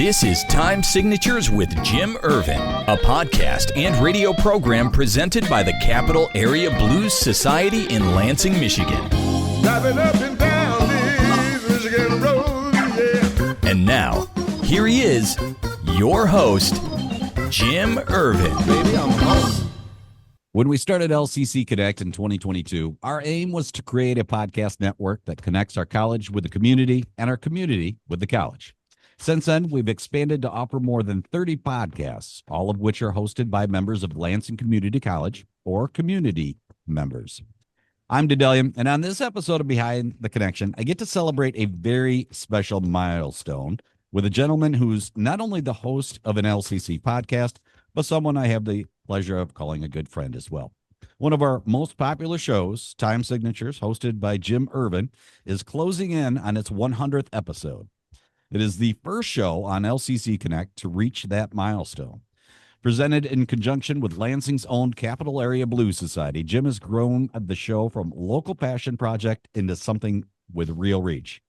This is Time Signatures with Jim Ervin, a podcast and radio program presented by the Capital Area Blues Society in Lansing, Michigan. Driving up and down these Michigan roads, yeah. And now, here he is, your host, Jim Ervin. Baby, I'm home. When we started LCC Connect in 2022, our aim was to create a podcast network that connects our college with the community and our community with the college. Since then, we've expanded to offer more than 30 podcasts, all of which are hosted by members of Lansing Community College or community members. I'm Daedalian, and on this episode of Behind the Connection, I get to celebrate a very special milestone with a gentleman who's not only the host of an LCC podcast, but someone I have the pleasure of calling a good friend as well. One of our most popular shows, Time Signatures, hosted by Jim Ervin, is closing in on its 100th episode. It is the first show on LCC Connect to reach that milestone. Presented in conjunction with Lansing's own Capital Area Blues Society, Jim has grown the show from local passion project into something with real reach.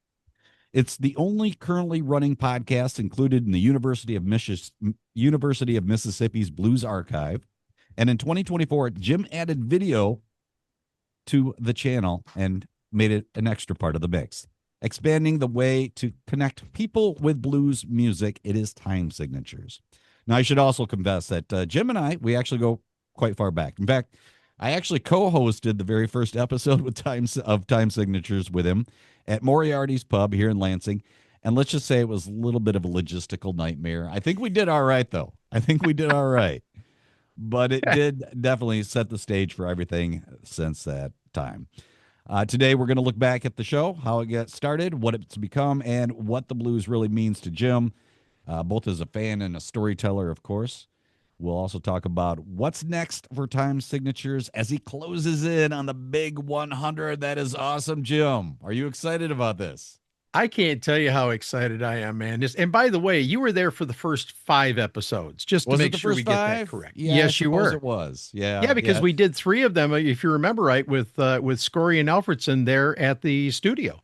It's the only currently running podcast included in the University of Mississippi's Blues Archive. And in 2024, Jim added video to the channel and made it an extra part of the mix. Expanding the way to connect people with blues music, it is Time Signatures. Now, I should also confess that Jim and I, we actually go quite far back. In fact, I actually co-hosted the very first episode with Time Signatures with him at Moriarty's Pub here in Lansing. And let's just say it was a little bit of a logistical nightmare. I think we did all right, though. I think we did all right. But it did definitely set the stage for everything since that time. Today, we're going to look back at the show, how it got started, what it's become, and what the blues really means to Jim, both as a fan and a storyteller, of course. We'll also talk about what's next for Time Signatures as he closes in on the big 100. That is awesome, Jim. Are you excited about this? I can't tell you how excited I am, man. And by the way, you were there for the first 5 episodes, just to make sure we get that correct. Yeah, yes, you were. It was. Yeah. Yeah, because we did 3 of them, if you remember right, with Scory and Alfredson there at the studio,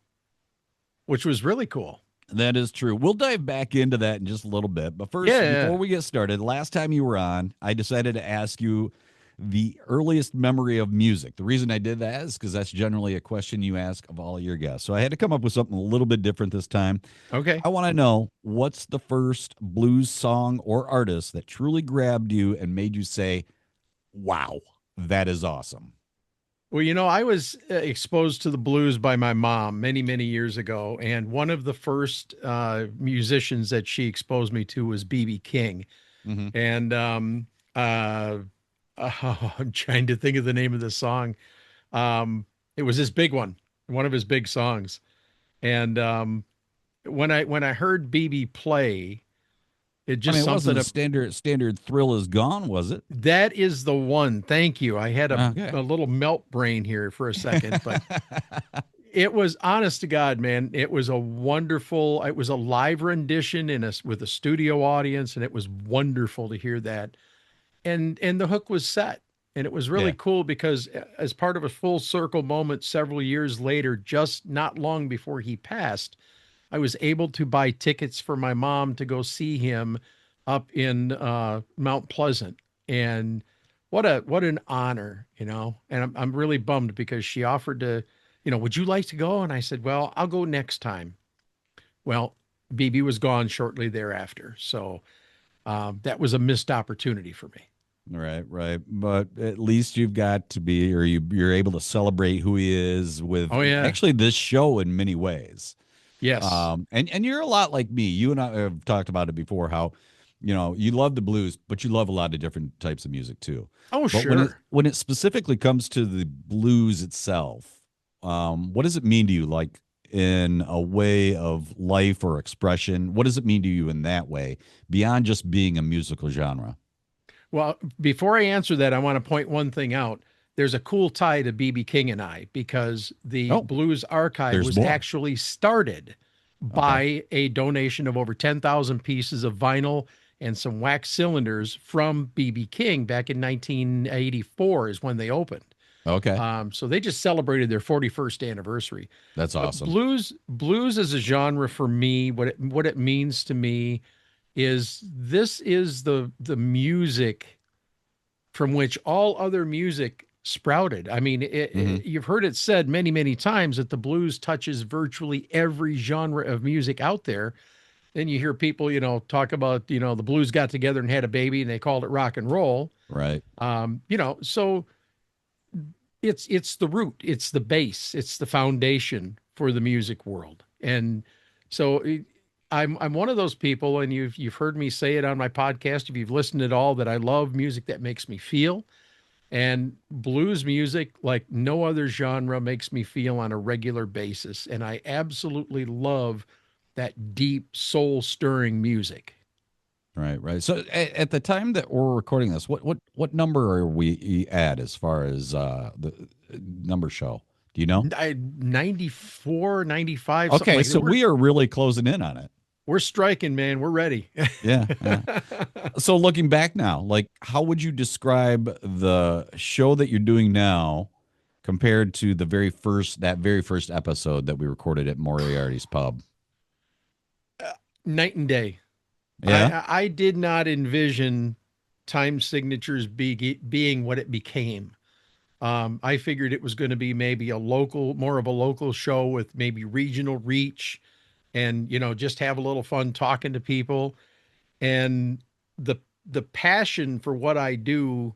which was really cool. That is true. We'll dive back into that in just a little bit. But first, before we get started, last time you were on, I decided to ask you the earliest memory of music. The reason I did that is because that's generally a question you ask of all your guests. So I had to come up with something a little bit different this time. Okay. I want to know, what's the first blues song or artist that truly grabbed you and made you say, wow, that is awesome? Well, you know, I was exposed to the blues by my mom many, many years ago. And one of the first musicians that she exposed me to was B.B. King. Mm-hmm. And I'm trying to think of the name of the song. It was his big one of his big songs. And when I heard BB play, it just it wasn't a standard Thrill Is Gone, was it? That is the one. Thank you. I had a little melt brain here for a second, but it was, honest to God, man, it was a live rendition with a studio audience, and it was wonderful to hear that. And the hook was set, and it was really cool because as part of a full circle moment several years later, just not long before he passed, I was able to buy tickets for my mom to go see him up in Mount Pleasant. And what an honor, you know, and I'm really bummed because she offered to, you know, would you like to go? And I said, well, I'll go next time. Well, BB was gone shortly thereafter. So that was a missed opportunity for me. Right. But at least you've got to be, or you're able to celebrate who he is with actually this show in many ways. Yes. And you're a lot like me. You and I have talked about it before, how, you know, you love the blues, but you love a lot of different types of music too. Oh, but sure. When it specifically comes to the blues itself, what does it mean to you, like in a way of life or expression? What does it mean to you in that way, beyond just being a musical genre? Well, before I answer that, I want to point one thing out. There's a cool tie to B.B. King and I, because the Blues Archive was actually started by a donation of over 10,000 pieces of vinyl and some wax cylinders from B.B. King back in 1984 is when they opened. Okay. So they just celebrated their 41st anniversary. That's awesome. Blues as a genre for me, what it means to me is this is the music from which all other music sprouted. I mean, you've heard it said many, many times that the blues touches virtually every genre of music out there. Then you hear people, talk about, the blues got together and had a baby and they called it rock and roll. Right. So it's the root, it's the base, it's the foundation for the music world. And so I'm one of those people, and you've heard me say it on my podcast, if you've listened at all, that I love music that makes me feel. And blues music, like no other genre, makes me feel on a regular basis. And I absolutely love that deep, soul-stirring music. Right. So at the time that we're recording this, what number are we at as far as the number show? Do you know? 94, 95. Okay, like so we are really closing in on it. We're striking, man. We're ready. Yeah. So looking back now, like, how would you describe the show that you're doing now compared to that very first episode that we recorded at Moriarty's Pub? Night and day. Yeah. I did not envision Time Signatures being what it became. I figured it was going to be maybe more of a local show with maybe regional reach, and just have a little fun talking to people. And the passion for what I do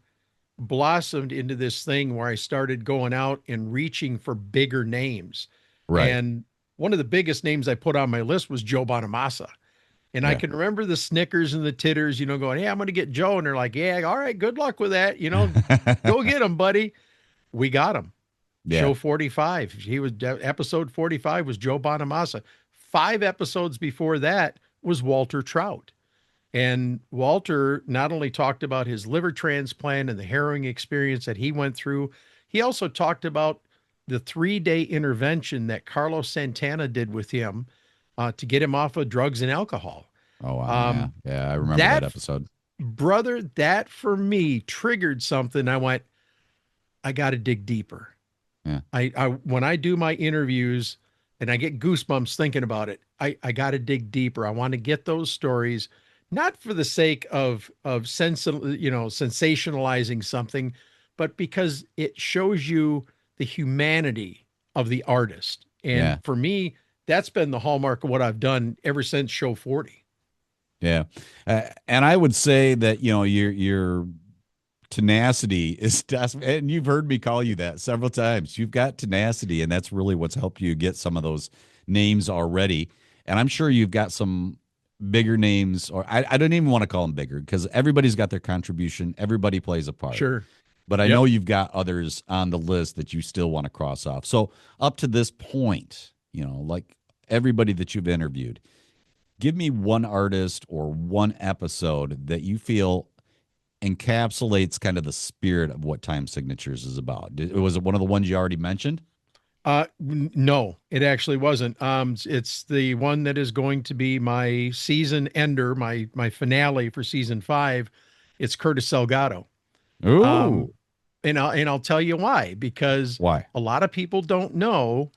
blossomed into this thing where I started going out and reaching for bigger names. Right. And one of the biggest names I put on my list was Joe Bonamassa. And I can remember the snickers and the titters, going, hey, I'm going to get Joe. And they're like, yeah, all right, good luck with that. Go get him, buddy. We got him. Yeah. Show 45. Episode 45 was Joe Bonamassa. 5 episodes before that was Walter Trout. And Walter not only talked about his liver transplant and the harrowing experience that he went through, he also talked about the 3-day intervention that Carlos Santana did with him to get him off of drugs and alcohol. Oh, wow. Yeah, I remember that episode. Brother, that for me triggered something. I went, I got to dig deeper. Yeah. When I do my interviews and I get goosebumps thinking about it, I got to dig deeper. I want to get those stories, not for the sake of sensationalizing something, but because it shows you the humanity of the artist. And for me, that's been the hallmark of what I've done ever since show 40. Yeah. And I would say that, your tenacity is, and you've heard me call you that several times. You've got tenacity, and that's really what's helped you get some of those names already. And I'm sure you've got some bigger names, or I don't even want to call them bigger, because everybody's got their contribution. Everybody plays a part. Sure. But I know you've got others on the list that you still want to cross off. So up to this point, like everybody that you've interviewed, give me one artist or one episode that you feel encapsulates kind of the spirit of what Time Signatures is about. Was it one of the ones you already mentioned? No, it actually wasn't. It's the one that is going to be my season ender, my finale for season 5. It's Curtis Salgado. Ooh. And I'll tell you why, because a lot of people don't know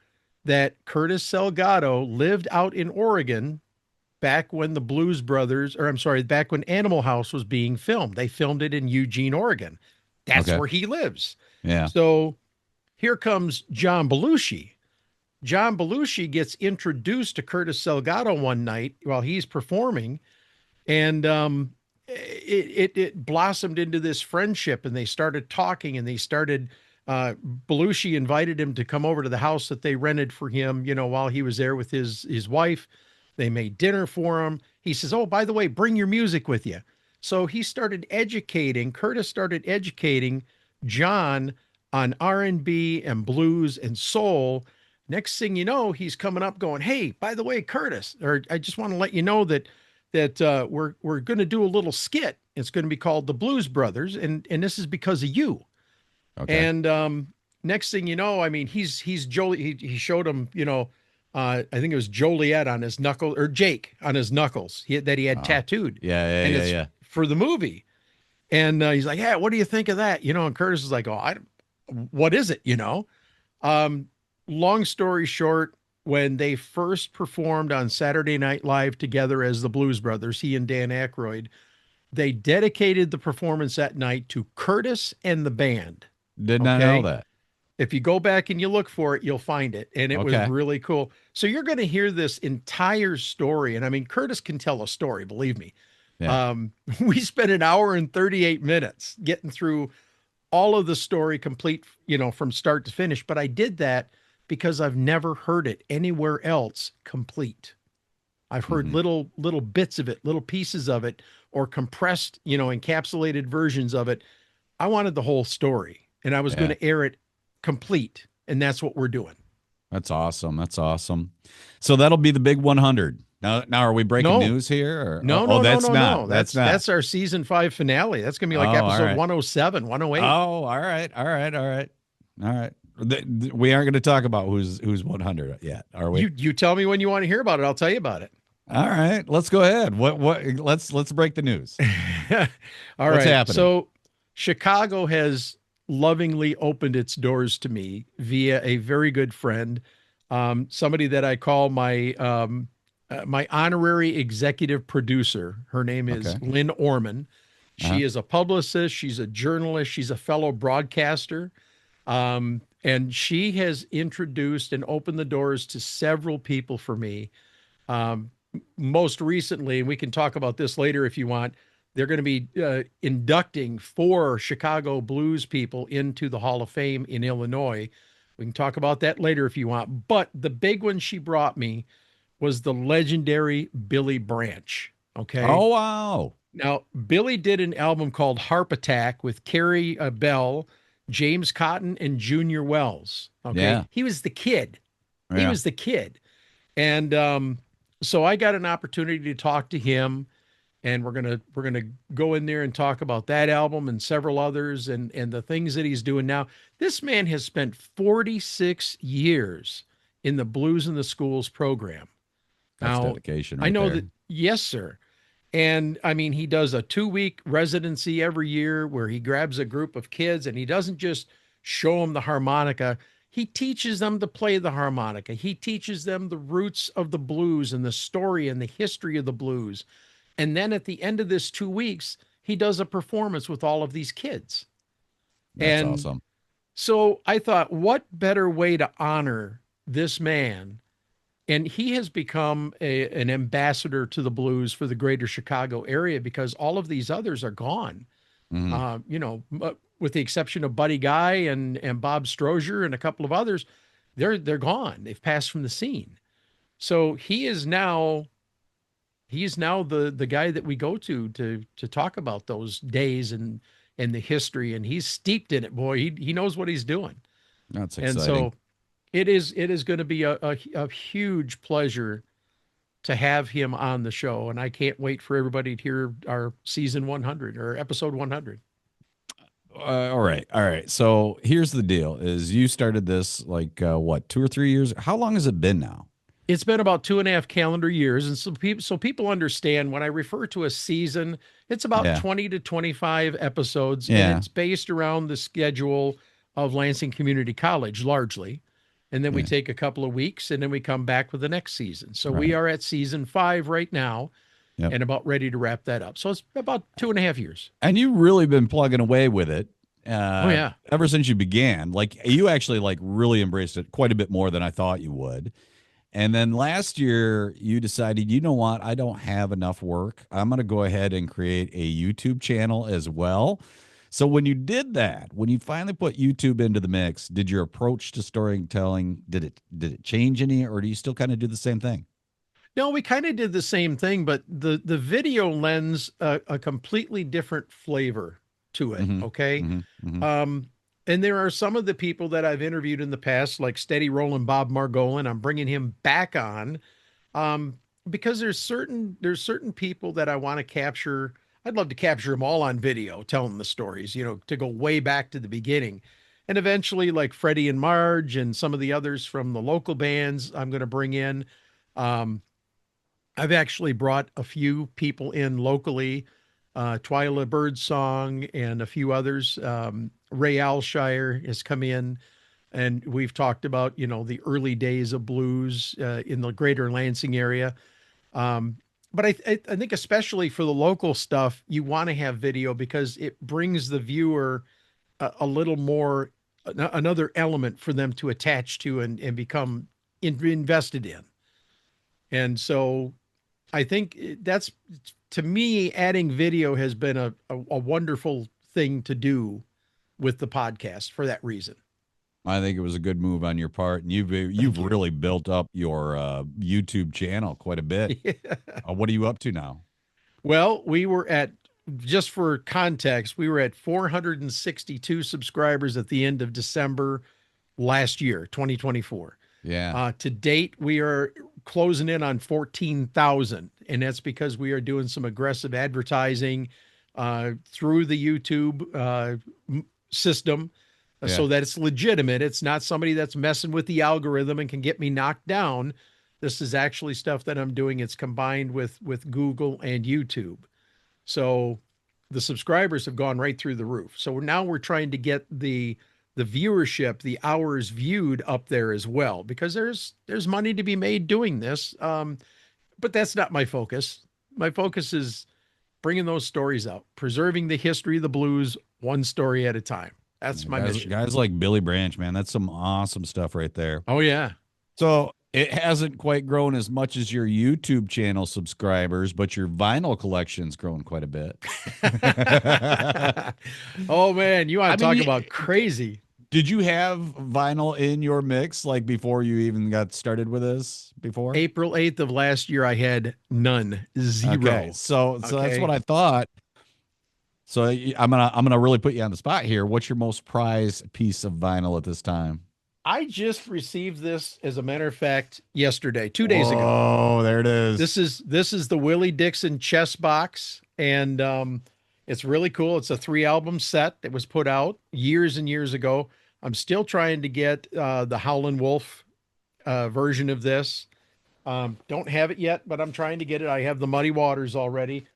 that Curtis Salgado lived out in Oregon back when the Blues Brothers, back when Animal House was being filmed. They filmed it in Eugene, Oregon. That's where he lives. Yeah. So here comes John Belushi. John Belushi gets introduced to Curtis Salgado one night while he's performing, and it blossomed into this friendship, and they started talking, and they started Belushi invited him to come over to the house that they rented for him, while he was there with his wife. They made dinner for him. He says, oh, by the way, bring your music with you. So Curtis started educating John on R&B and blues and soul. Next thing you know, he's coming up going, hey, by the way, Curtis, or I just want to let you know that we're going to do a little skit. It's going to be called The Blues Brothers. And this is because of you. Okay. And next thing you know, I mean, he's Jolie. He showed him, I think it was Joliet on his knuckle, or Jake on his knuckles that he had tattooed. Yeah. For the movie. And he's like, yeah, what do you think of that? And Curtis is like, what is it? Long story short, when they first performed on Saturday Night Live together as the Blues Brothers, he and Dan Aykroyd, they dedicated the performance that night to Curtis and the band. Did not know that. If you go back and you look for it, you'll find it. And it was really cool. So you're going to hear this entire story. And I mean, Curtis can tell a story, believe me. Yeah. We spent an hour and 38 minutes getting through all of the story complete, from start to finish. But I did that because I've never heard it anywhere else complete. I've heard little bits of it, little pieces of it, or compressed, encapsulated versions of it. I wanted the whole story, and I was going to air it complete, and that's what we're doing. That's awesome. That's awesome. So that'll be the big 100. Now are we breaking news here? Or? No, that's not. No. That's our season 5 finale. That's going to be like episode 107, 108. Oh, all right. We aren't going to talk about who's 100 yet, are we? You tell me when you want to hear about it. I'll tell you about it. All right, let's go ahead. Let's break the news. All What's right. happening? So Chicago has lovingly opened its doors to me via a very good friend, somebody that I call my my honorary executive producer. Her name is Lynn Orman. She is a publicist. She's a journalist. She's a fellow broadcaster. And she has introduced and opened the doors to several people for me. Most recently, and we can talk about this later if you want, they're going to be inducting 4 Chicago Blues people into the Hall of Fame in Illinois. We can talk about that later if you want. But the big one she brought me was the legendary Billy Branch. Okay. Oh, wow. Now, Billy did an album called Harp Attack with Carrie Bell, James Cotton, and Junior Wells. Okay. Yeah. He was the kid. He was the kid. And so I got an opportunity to talk to him, and we're gonna go in there and talk about that album and several others and the things that he's doing now. This man has spent 46 years in the Blues in the Schools program. That's now, dedication. I know that. Yes, sir. And I mean, he does a 2-week residency every year where he grabs a group of kids and he doesn't just show them the harmonica. He teaches them to play the harmonica. He teaches them the roots of the blues and the story and the history of the blues. And then at the end of this 2 weeks, he does a performance with all of these kids. That's awesome. So I thought, what better way to honor this man? And he has become an ambassador to the blues for the greater Chicago area because all of these others are gone. With the exception of Buddy Guy and Bob Strozier and a couple of others, they're gone. They've passed from the scene. So he is now the guy that we go to talk about those days and the history, and he's steeped in it, boy. He knows what he's doing. That's exciting. And so it is going to be a huge pleasure to have him on the show, and I can't wait for everybody to hear our season 100 or episode 100. All right. So here's the deal: is you started this like 2 or 3 years? How long has it been now? It's been about 2.5 calendar years, and so people understand when I refer to a season, it's about 20 to 25 episodes, and it's based around the schedule of Lansing Community College largely. And then we take a couple of weeks, and then we come back with the next season. So we are at season 5 right now, and about ready to wrap that up. So it's about 2.5 years. And you've really been plugging away with it. Ever since you began. Like, you actually really embraced it quite a bit more than I thought you would. And then last year you decided, you know what? I don't have enough work. I'm going to go ahead and create a YouTube channel as well. So when you did that, when you finally put YouTube into the mix, did your approach to storytelling, did it change any, or do you still kind of do the same thing? No, we kind of did the same thing, but the video lends a completely different flavor to it. Okay. And there are some of the people that I've interviewed in the past, like Steady Rollin' Bob Margolin. I'm bringing him back on because there's certain people that I want to capture. I'd love to capture them all on video, telling the stories, to go way back to the beginning. And eventually, like Freddie and Marge and some of the others from the local bands, I'm going to bring in. I've actually brought a few people in locally, Twyla Birdsong and a few others. Ray Alshire has come in And we've talked about, the early days of blues in the greater Lansing area. But I think especially for the local stuff, you want to have video because it brings the viewer a little more, another element for them to attach to and become invested in. And so I think that's, to me, adding video has been a wonderful thing to do with the podcast for that reason. I think it was a good move on your part, and you've really built up your YouTube channel quite a bit. Yeah. What are you up to now? Well, just for context, we were at 462 subscribers at the end of December last year, 2024. Yeah. To date, we are closing in on 14,000, and that's because we are doing some aggressive advertising through the YouTube system. Yeah. So that it's legitimate. It's not somebody that's messing with the algorithm and can get me knocked down. This is actually stuff that I'm doing. It's combined with Google and YouTube. So the subscribers have gone right through the roof. So now we're trying to get the viewership, the hours viewed up there as well, because there's money to be made doing this. But that's not my focus. My focus is bringing those stories out, preserving the history of the blues one story at a time. That's my mission. Guys like Billy Branch, man, that's some awesome stuff right there. Oh, yeah. So it hasn't quite grown as much as your YouTube channel subscribers, but your vinyl collection's grown quite a bit. Oh, man, you want to talk about crazy. Did you have vinyl in your mix like before you even got started with this before? April 8th of last year, I had none, zero. Okay. So that's what I thought. So I'm gonna really put you on the spot here. What's your most prized piece of vinyl at this time? I just received this, as a matter of fact, yesterday, 2 days ago. Oh, there it is. This is the Willie Dixon chess box, and it's really cool. It's a 3-album set that was put out years and years ago. I'm still trying to get the Howlin' Wolf version of this. Don't have it yet, but I'm trying to get it. I have the Muddy Waters already.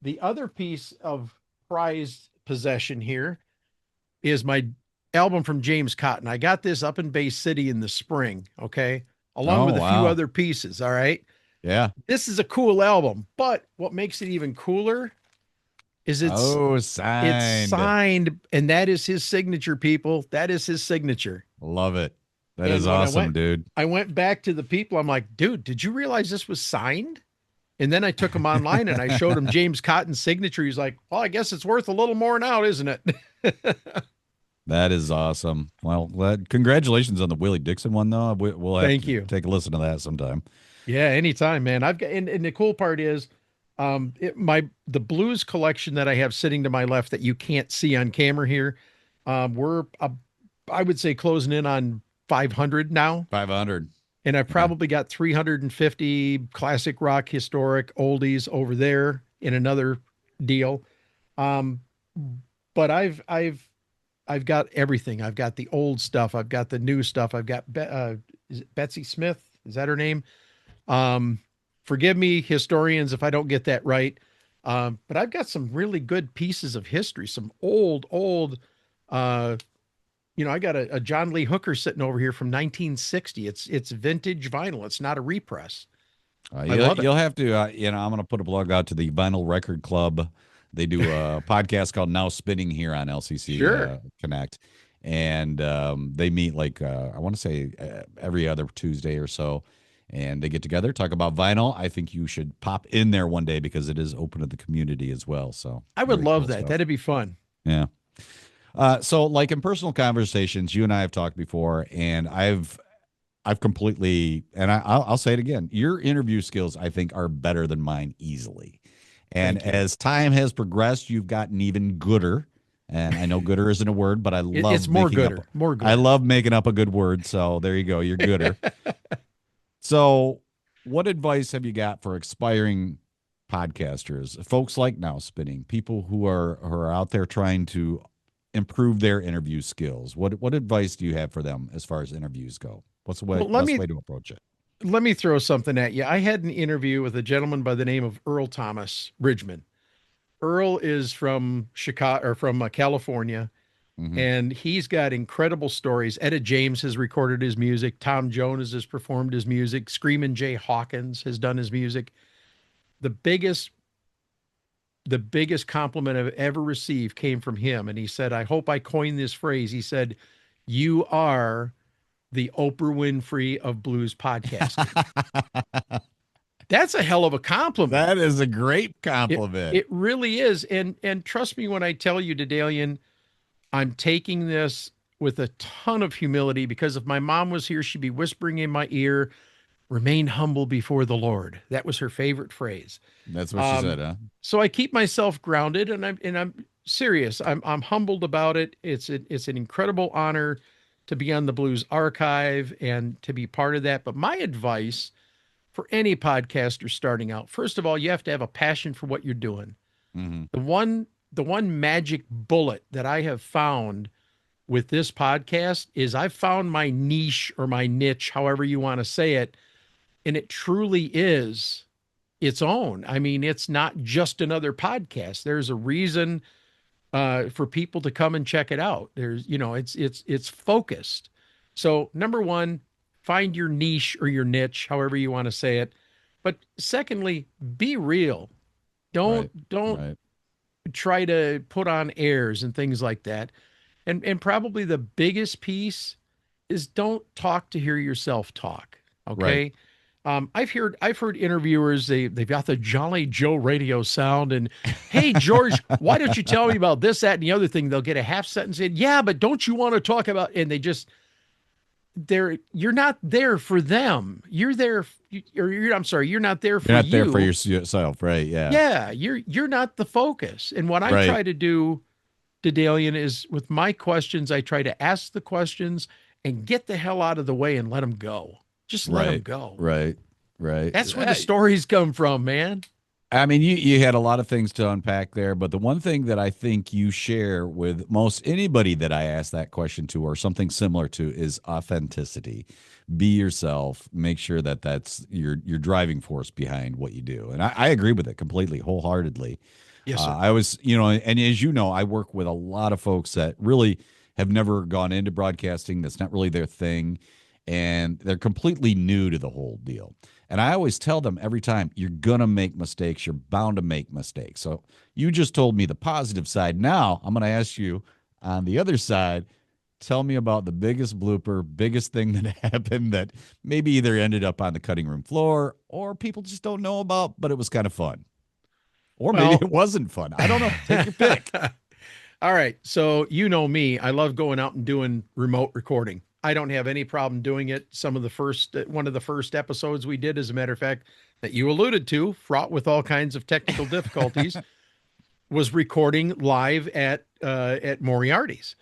The other piece of prized possession here is my album from James Cotton. I got this up in Bay City in the spring, okay, along with a few other pieces. All right. Yeah. This is a cool album, but what makes it even cooler is it's signed, and that is his signature, people. That is his signature. Love it. That is awesome, dude. I went back to the people. I'm like, dude, did you realize this was signed? And then I took him online and I showed him James Cotton's signature. He's like, well, I guess it's worth a little more now, isn't it? That is awesome. Well, congratulations on the Willie Dixon one, though. We'll have Thank you. Take a listen to that sometime. Yeah, anytime, man. I've got, and the cool part is, the blues collection that I have sitting to my left that you can't see on camera here, we're I would say closing in on 500 now. 500. And I've probably got 350 classic rock, historic oldies over there in another deal. But I've got everything. I've got the old stuff. I've got the new stuff. I've got is it Betsy Smith? Is that her name? Forgive me, historians, if I don't get that right. But I've got some really good pieces of history. Some old. I got a John Lee Hooker sitting over here from 1960. It's vintage vinyl. It's not a repress. You'll have to, I'm going to put a plug out to the Vinyl Record Club. They do a podcast called Now Spinning here on LCC Connect. And they meet I want to say every other Tuesday or so. And they get together, talk about vinyl. I think you should pop in there one day because it is open to the community as well. So I would love that. Stuff. That'd be fun. Yeah. So like in personal conversations, you and I have talked before, and I've completely, and I'll say it again, your interview skills, I think, are better than mine easily. And as time has progressed, you've gotten even gooder. And I know gooder isn't a word, but I love it's more gooder. More gooder. I love making up a good word. So there you go. You're gooder. So what advice have you got for aspiring podcasters, folks like Now Spinning, people who are out there trying to improve their interview skills? What advice do you have for them as far as interviews go? What's the best way to approach it? Let me throw something at you. I had an interview with a gentleman by the name of Earl Thomas Bridgman. Earl is from Chicago, or from California. And he's got incredible stories. Etta James has recorded his music. Tom Jones has performed his music. Screamin' Jay Hawkins has done his music. The biggest compliment I've ever received came from him. And he said, I hope I coined this phrase. He said, you are the Oprah Winfrey of blues podcasting. That's a hell of a compliment. That is a great compliment. It really is. And trust me when I tell you, Daedalian, I'm taking this with a ton of humility, because if my mom was here, she'd be whispering in my ear, remain humble before the Lord. That was her favorite phrase. That's what she said, huh? So I keep myself grounded, and I'm serious. I'm humbled about it. It's an incredible honor to be on the Blues Archive and to be part of that. But my advice for any podcaster starting out, first of all, you have to have a passion for what you're doing. The one magic bullet that I have found with this podcast is I've found my niche or my niche, however you want to say it, and it truly is its own. I mean, it's not just another podcast. There's a reason for people to come and check it out. There's, it's focused. So number one, find your niche or your niche, however you want to say it. But secondly, be real. Don't try to put on airs and things like that. And probably the biggest piece is don't talk to hear yourself talk. Okay. Right. I've heard interviewers, they've got the Jolly Joe radio sound, and hey, George, why don't you tell me about this, that, and the other thing? They'll get a half sentence in. Yeah, but don't you want to talk about, and you're not there for them. You're there, you're not there for you. You're not there for yourself, right? Yeah. Yeah, you're not the focus. And what I try to do, Daedalian, is with my questions, I try to ask the questions and get the hell out of the way and let them go. Just let them go. Right. That's where the stories come from, man. I mean, you had a lot of things to unpack there, but the one thing that I think you share with most anybody that I ask that question to, or something similar to, is authenticity. Be yourself. Make sure that that's your driving force behind what you do. And I agree with it completely, wholeheartedly. Yes, sir. I was, and as you know, I work with a lot of folks that really have never gone into broadcasting. That's not really their thing. And they're completely new to the whole deal. And I always tell them every time, you're going to make mistakes. You're bound to make mistakes. So you just told me the positive side. Now I'm going to ask you on the other side, tell me about the biggest blooper, biggest thing that happened that maybe either ended up on the cutting room floor or people just don't know about, but it was kind of fun. Or maybe it wasn't fun. I don't know. Take your pick. All right. So you know me. I love going out and doing remote recording. I don't have any problem doing it. One of the first episodes we did, as a matter of fact, that you alluded to, fraught with all kinds of technical difficulties, was recording live at Moriarty's.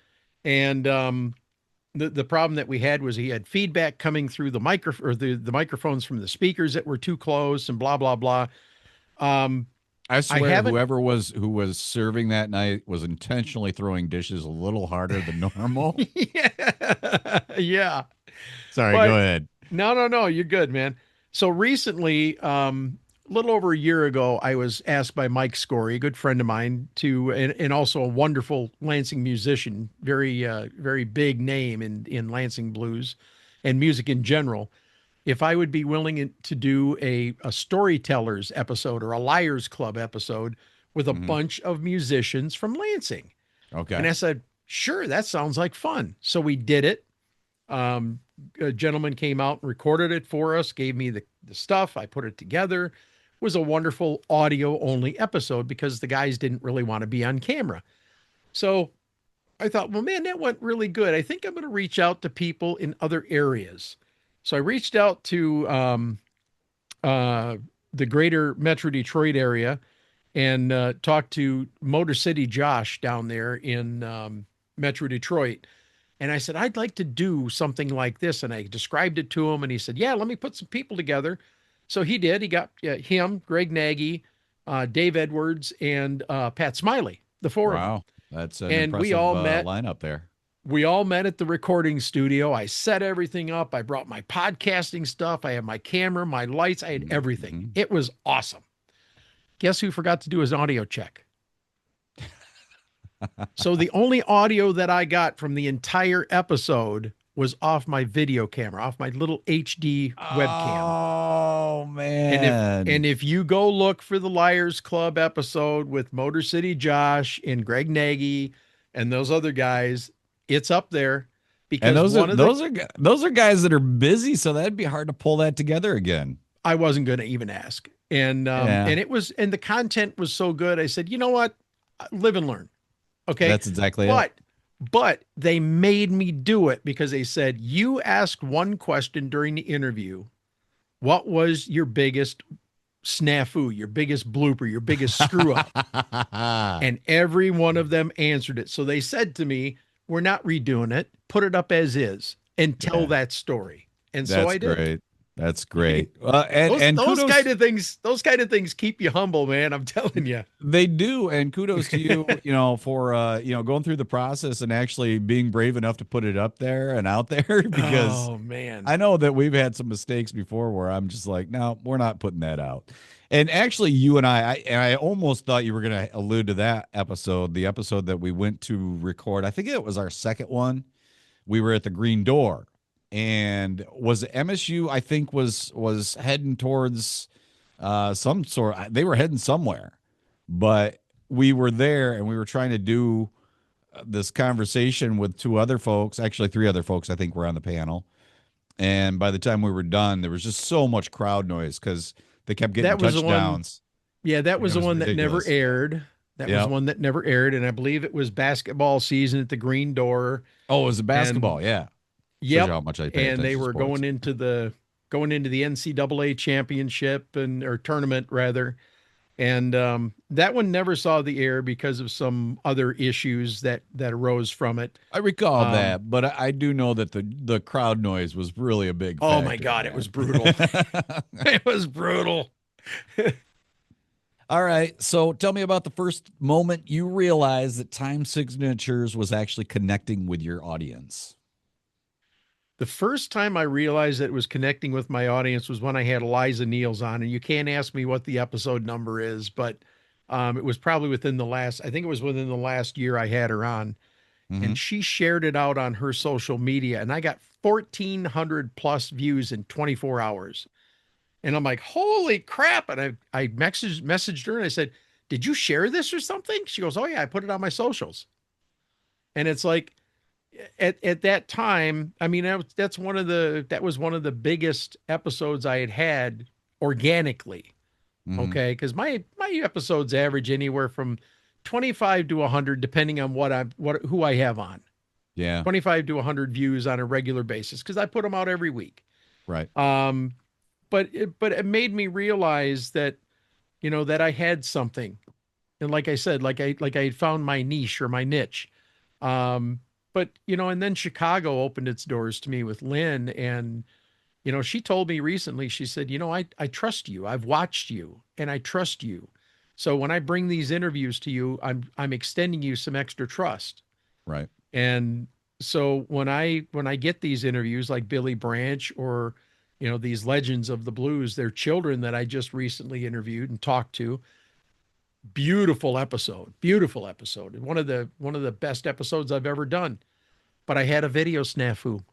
And the problem that we had was he had feedback coming through the the microphones from the speakers that were too close and blah, blah, blah. I swear who was serving that night was intentionally throwing dishes a little harder than normal. Yeah. Sorry, go ahead. No, you're good, man. So recently, a little over a year ago, I was asked by Mike Scory, a good friend of mine, and also a wonderful Lansing musician, very big name in Lansing blues and music in general, if I would be willing to do a storytellers episode or a Liars Club episode with a bunch of musicians from Lansing. Okay. And I said, sure, that sounds like fun. So we did it. A gentleman came out and recorded it for us, gave me the stuff. I put it together. It was a wonderful audio only episode because the guys didn't really want to be on camera. So I thought, well, man, that went really good. I think I'm going to reach out to people in other areas. So I reached out to the greater Metro Detroit area and talked to Motor City Josh down there in Metro Detroit. And I said, I'd like to do something like this. And I described it to him. And he said, yeah, let me put some people together. So he did. He got him, Greg Nagy, Dave Edwards, and Pat Smiley, the four of them. Wow. That's an impressive lineup there. We all met at the recording studio. I set everything up. I brought my podcasting stuff. I had my camera, my lights. I had everything. Mm-hmm. It was awesome. Guess who forgot to do his audio check? So the only audio that I got from the entire episode was off my video camera, off my little HD webcam. Oh And if man. and if you go look for the Liars Club episode with Motor City Josh and Greg Nagy and those other guys, it's up there And because those are guys that are busy, so that'd be hard to pull that together again. I wasn't going to even ask. And Yeah. and the content was so good. I said, you know what? Live and learn. Okay. That's exactly it. But they made me do it because they said, you asked one question during the interview. What was your biggest snafu, your biggest blooper, your biggest screw up? And every one of them answered it. So they said to me, we're not redoing it. Put it up as is and tell that story. And so I did. Great. That's great. Those kind of things keep you humble, man. I'm telling you. They do. And kudos to you, for, going through the process and actually being brave enough to put it up there and out there because oh man, I know that we've had some mistakes before where I'm just like, no, we're not putting that out. And actually you and I almost thought you were going to allude to that episode, the episode that we went to record. I think it was our second one. We were at the Green Door. And was MSU, I think, was heading towards some sort. They were heading somewhere, but we were there and we were trying to do this conversation with two other folks, actually three other folks, I think, were on the panel. And by the time we were done, there was just so much crowd noise because they kept getting touchdowns. That was the one that never aired. That was one that never aired, and I believe it was basketball season at the Green Door. Oh, it was a basketball, yeah. Yep. How much I pay and they were going into the NCAA championship or tournament rather. And that one never saw the air because of some other issues that arose from it. I recall that, but I do know that the crowd noise was really a big factor. Oh my God, it was brutal. It was brutal. All right. So tell me about the first moment you realized that Time Signatures was actually connecting with your audience. The first time I realized that it was connecting with my audience was when I had Eliza Niels on, and you can't ask me what the episode number is, but it was probably within the last year I had her on, and she shared it out on her social media, and I got 1,400 plus views in 24 hours. And I'm like, holy crap. And I messaged her and I said, did you share this or something? She goes, oh yeah, I put it on my socials. And it's like, at that time, I mean, that was one of the biggest episodes I had organically. Okay. Cause my episodes average anywhere from 25 to 100, depending on who I have on. Yeah. 25 to 100 views on a regular basis. Cause I put them out every week. Right. But it made me realize that, that I had something. And like I said, like I had found my niche or my niche. But, and then Chicago opened its doors to me with Lynn. And, she told me recently, she said, I trust you. I've watched you and I trust you. So when I bring these interviews to you, I'm extending you some extra trust. Right. And so when I get these interviews like Billy Branch or, these legends of the blues, their children that I just recently interviewed and talked to, beautiful episode. One of the best episodes I've ever done, but I had a video snafu.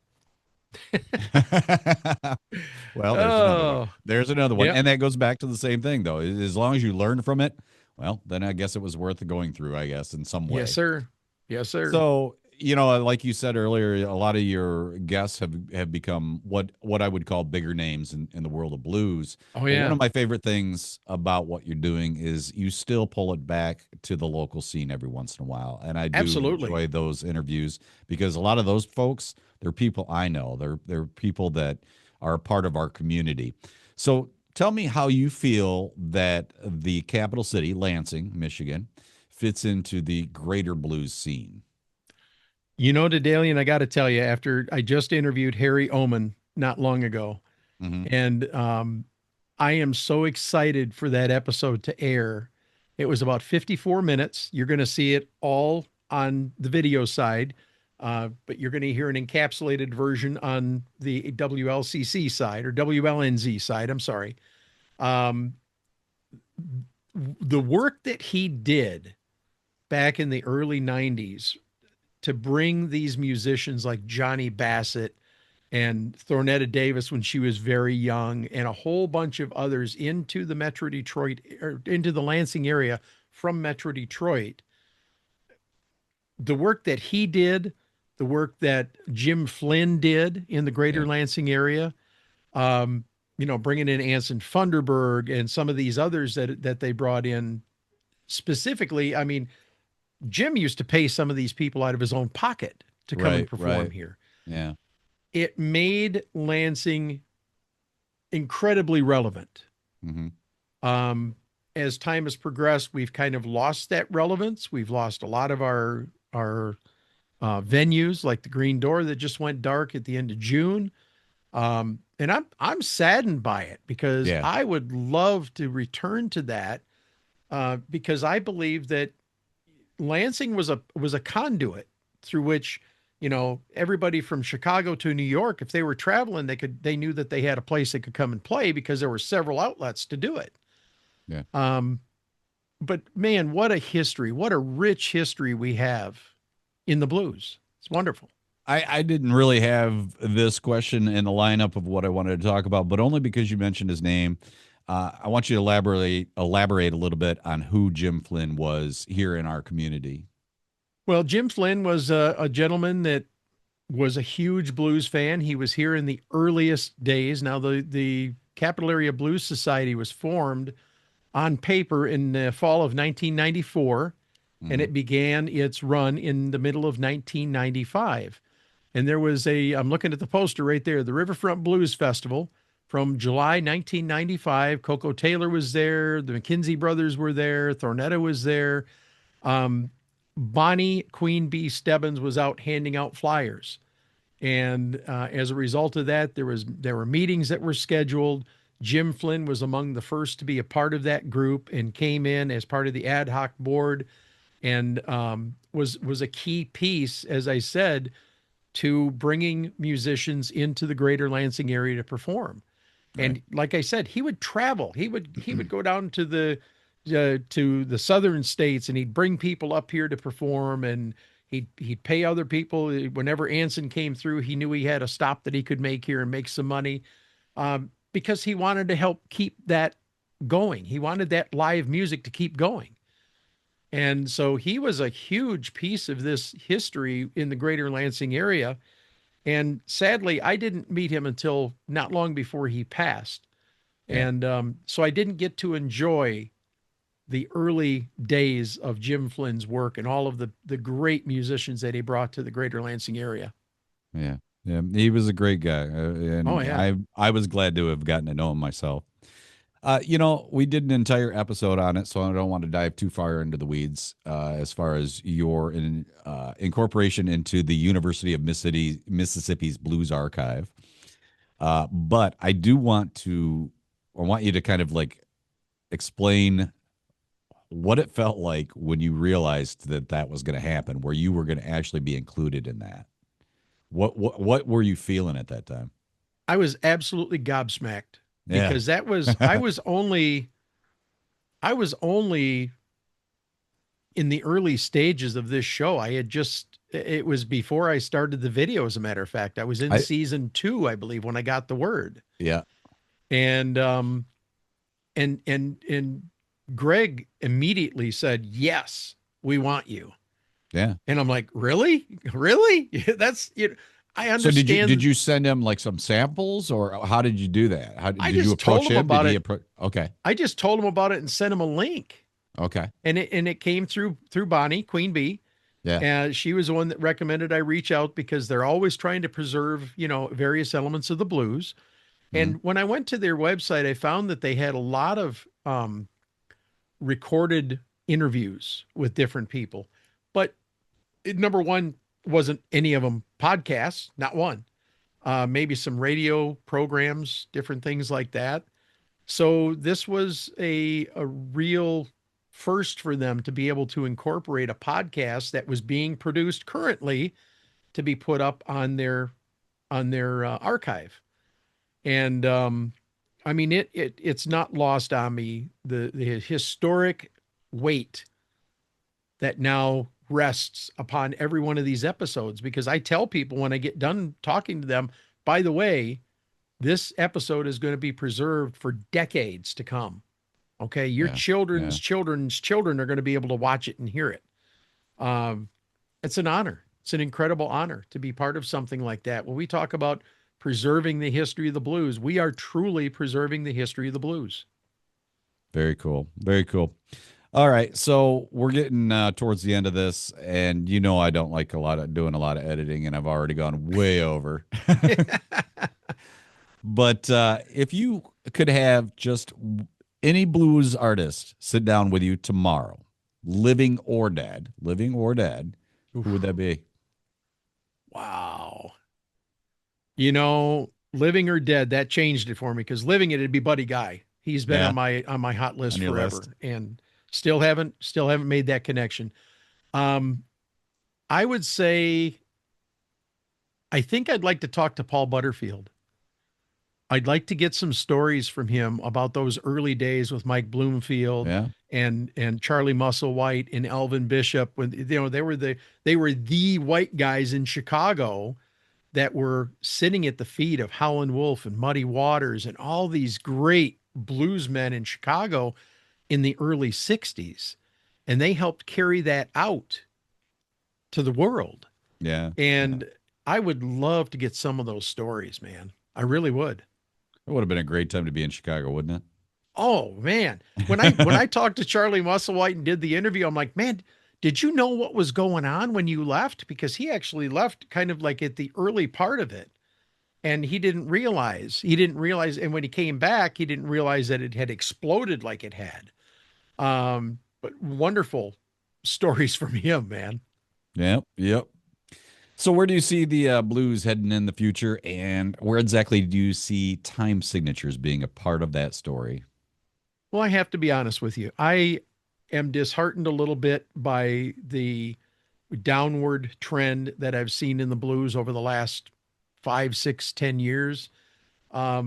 Well, there's another one. Yep. And that goes back to the same thing though. As long as you learn from it, well, then I guess it was worth going through, I guess, in some way. Yes, sir. So, like you said earlier, a lot of your guests have become what I would call bigger names in the world of blues. Oh, yeah. But one of my favorite things about what you're doing is you still pull it back to the local scene every once in a while. And I do enjoy those interviews because a lot of those folks, they're people I know. They're people that are a part of our community. So tell me how you feel that the capital city, Lansing, Michigan, fits into the greater blues scene. Daedalian, I got to tell you, after I just interviewed Harry Oman not long ago, and I am so excited for that episode to air. It was about 54 minutes. You're going to see it all on the video side, but you're going to hear an encapsulated version on the WLCC side or WLNZ side. I'm sorry. The work that he did back in the early 90s to bring these musicians like Johnny Bassett and Thornetta Davis when she was very young, and a whole bunch of others into the Metro Detroit, or into the Lansing area from Metro Detroit. The work that he did, the work that Jim Flynn did in the greater Lansing area, bringing in Anson Funderburg and some of these others that they brought in specifically. I mean, Jim used to pay some of these people out of his own pocket to come and perform here. Yeah. It made Lansing incredibly relevant. As time has progressed, we've kind of lost that relevance. We've lost a lot of our venues, like the Green Door that just went dark at the end of June. And I'm saddened by it, because I would love to return to that, because I believe that Lansing was a conduit through which, everybody from Chicago to New York, if they were traveling, they knew that they had a place they could come and play, because there were several outlets to do it. Yeah. But man, what a history, what a rich history we have in the blues. It's wonderful. I didn't really have this question in the lineup of what I wanted to talk about, but only because you mentioned his name. I want you to elaborate a little bit on who Jim Flynn was here in our community. Well, Jim Flynn was a gentleman that was a huge blues fan. He was here in the earliest days. Now, the Capital Area Blues Society was formed on paper in the fall of 1994, and it began its run in the middle of 1995. And there was I'm looking at the poster right there, the Riverfront Blues Festival from July 1995. Coco Taylor was there. The McKenzie brothers were there. Thornetta was there. Bonnie Queen Bee Stebbins was out handing out flyers. And as a result of that, there were meetings that were scheduled. Jim Flynn was among the first to be a part of that group and came in as part of the ad hoc board, and was a key piece, as I said, to bringing musicians into the greater Lansing area to perform. Right. And like I said, he would travel. He would go down to the southern states, and he'd bring people up here to perform, and he'd pay other people. Whenever Anson came through, he knew he had a stop that he could make here and make some money, because he wanted to help keep that going. He wanted that live music to keep going. And so he was a huge piece of this history in the greater Lansing area. And sadly, I didn't meet him until not long before he passed. Yeah. And so I didn't get to enjoy the early days of Jim Flynn's work and all of the great musicians that he brought to the greater Lansing area. Yeah. Yeah. He was a great guy. And I was glad to have gotten to know him myself. We did an entire episode on it, so I don't want to dive too far into the weeds as far as your incorporation into the University of Mississippi's Blues Archive. But I want you to kind of like explain what it felt like when you realized that was going to happen, where you were going to actually be included in that. What were you feeling at that time? I was absolutely gobsmacked. Because I was only in the early stages of this show. It was before I started the video, as a matter of fact. I was in season 2, I believe, when I got the word. Yeah. And Greg immediately said, "Yes, we want you." Yeah. And I'm like, really? That's, I understand. So did you send him like some samples, or how did you do that? Did you approach him about it? Okay. I just told him about it and sent him a link. Okay. And it came through Bonnie, Queen Bee. Yeah. And she was the one that recommended I reach out, because they're always trying to preserve, various elements of the blues. Mm-hmm. And when I went to their website, I found that they had a lot of recorded interviews with different people. But number one, wasn't any of them podcasts, not one. Maybe some radio programs, different things like that. So this was a real first for them to be able to incorporate a podcast that was being produced currently to be put up on their archive. And I mean, it's not lost on me the historic weight that now rests upon every one of these episodes, because I tell people when I get done talking to them, by the way, this episode is going to be preserved for decades to come. Okay. Your children's children are going to be able to watch it and hear it. It's an honor. It's an incredible honor to be part of something like that. When we talk about preserving the history of the blues, we are truly preserving the history of the blues. Very cool. Very cool. All right. So we're getting towards the end of this, and I don't like doing a lot of editing, and I've already gone way over. But if you could have just any blues artist sit down with you tomorrow, living or dead, who would that be? Wow. Living or dead, that changed it for me, because living it'd be Buddy Guy. He's been on my hot list forever, and still haven't made that connection. I would say, I think I'd like to talk to Paul Butterfield. I'd like to get some stories from him about those early days with Mike Bloomfield and Charlie Musselwhite and Elvin Bishop, when they were the white guys in Chicago that were sitting at the feet of Howlin' Wolf and Muddy Waters and all these great bluesmen in Chicago in the early 60s. And they helped carry that out to the world. Yeah. And I would love to get some of those stories, man. I really would. It would have been a great time to be in Chicago, wouldn't it? Oh man. When I talked to Charlie Musselwhite and did the interview, I'm like, man, did you know what was going on when you left? Because he actually left kind of like at the early part of it. And he didn't realize. And when he came back, he didn't realize that it had exploded like it had. But wonderful stories from him, man. Yep. So where do you see the blues heading in the future, and where exactly do you see Time Signatures being a part of that story? Well, I have to be honest with you. I am disheartened a little bit by the downward trend that I've seen in the blues over the last 5, 6, 10 years. I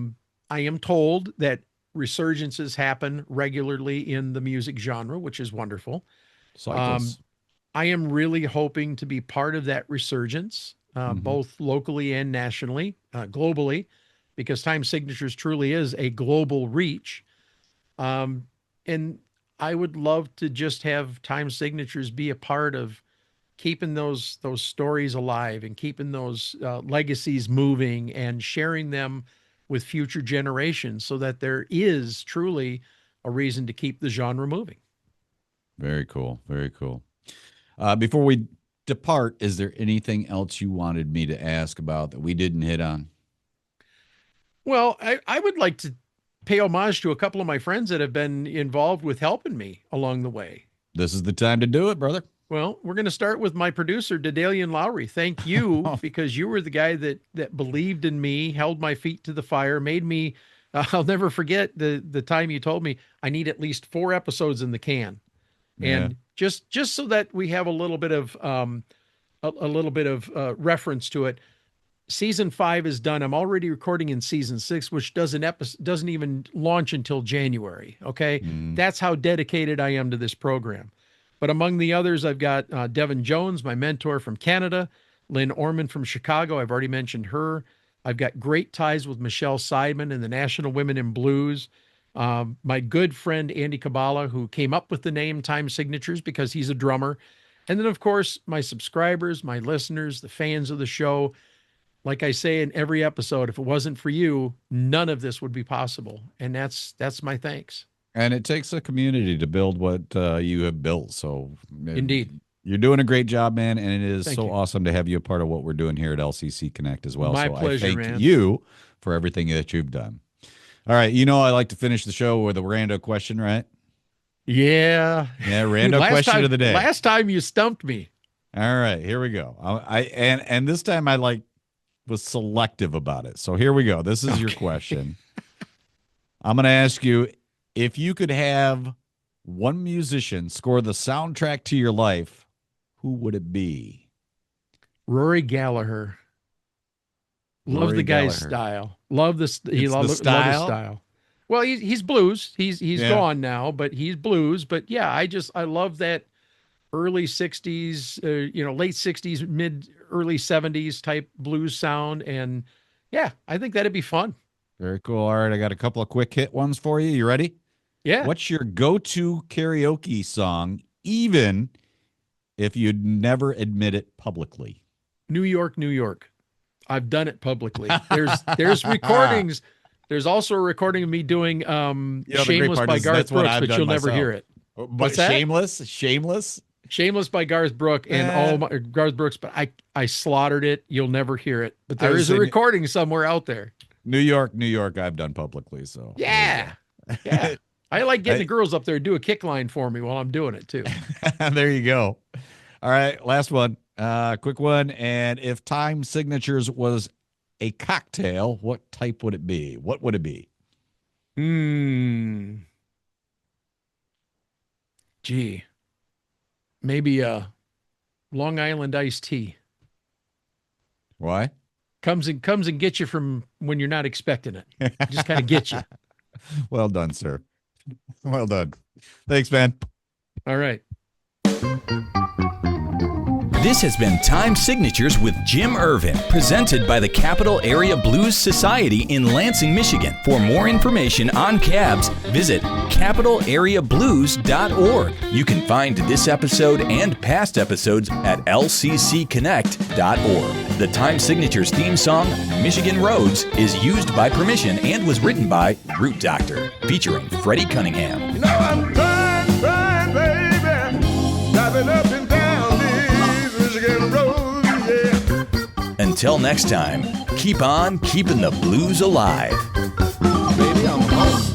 am told that resurgences happen regularly in the music genre, which is wonderful. Cycles. I am really hoping to be part of that resurgence, both locally and nationally, globally, because Time Signatures truly is a global reach. And I would love to just have Time Signatures be a part of keeping those stories alive and keeping those legacies moving and sharing them with future generations, so that there is truly a reason to keep the genre moving. Very cool. Very cool. Before we depart, is there anything else you wanted me to ask about that we didn't hit on? Well, I would like to pay homage to a couple of my friends that have been involved with helping me along the way. This is the time to do it, brother. Well, we're going to start with my producer, Daedalian Lowry. Thank you, because you were the guy that believed in me, held my feet to the fire, made me, I'll never forget the time you told me I need at least 4 episodes in the can. And just so that we have a little bit of reference to it. Season 5 is done. I'm already recording in season 6, which doesn't even launch until January. Okay. That's how dedicated I am to this program. But among the others, I've got Devin Jones, my mentor from Canada, Lynn Orman from Chicago. I've already mentioned her. I've got great ties with Michelle Seidman and the National Women in Blues. My good friend, Andy Kabbalah, who came up with the name Time Signatures because he's a drummer. And then, of course, my subscribers, my listeners, the fans of the show. Like I say in every episode, if it wasn't for you, none of this would be possible. And that's my thanks. And it takes a community to build what you have built. So indeed, you're doing a great job, man. And it is awesome to have you a part of what we're doing here at LCC Connect as well. My pleasure, I thank you for everything that you've done. All right. I like to finish the show with a rando question, right? Yeah. Yeah. Rando question of the day. Last time you stumped me. All right. Here we go. And this time I was selective about it. So here we go. This is your question. I'm going to ask you, if you could have one musician score the soundtrack to your life, who would it be? Rory Gallagher. Love the guy's style. Love this. Love his style. Well, he's blues. He's gone now, but he's blues. But yeah, I love that early 60s, late 60s, early 70s type blues sound. And yeah, I think that'd be fun. Very cool. All right, I got a couple of quick hit ones for you. You ready? Yeah. What's your go-to karaoke song, even if you'd never admit it publicly? New York, New York. I've done it publicly. There's recordings. There's also a recording of me doing Shameless by Garth Brooks, but you'll never hear it. But Shameless by Garth Brooks and Garth Brooks, but I slaughtered it. You'll never hear it. But there is a recording somewhere out there. New York, I've done publicly. So yeah. I like getting the girls up there to do a kick line for me while I'm doing it too. There you go. All right, last one. Quick one. And if Time Signatures was a cocktail, what type would it be? What would it be? Gee. Maybe a Long Island iced tea. Why? Comes and gets you from when you're not expecting it. Just kind of gets you. Well done, sir. Well done. Thanks, man. All right. This has been Time Signatures with Jim Ervin, presented by the Capital Area Blues Society in Lansing, Michigan. For more information on cabs, visit capitalareablues.org. You can find this episode and past episodes at lccconnect.org. The Time Signatures theme song, Michigan Roads, is used by permission and was written by Root Doctor, featuring Freddie Cunningham. You know I'm trying, baby, driving up and down these Michigan roads, yeah. Until next time, keep on keeping the blues alive. Baby, I'm home.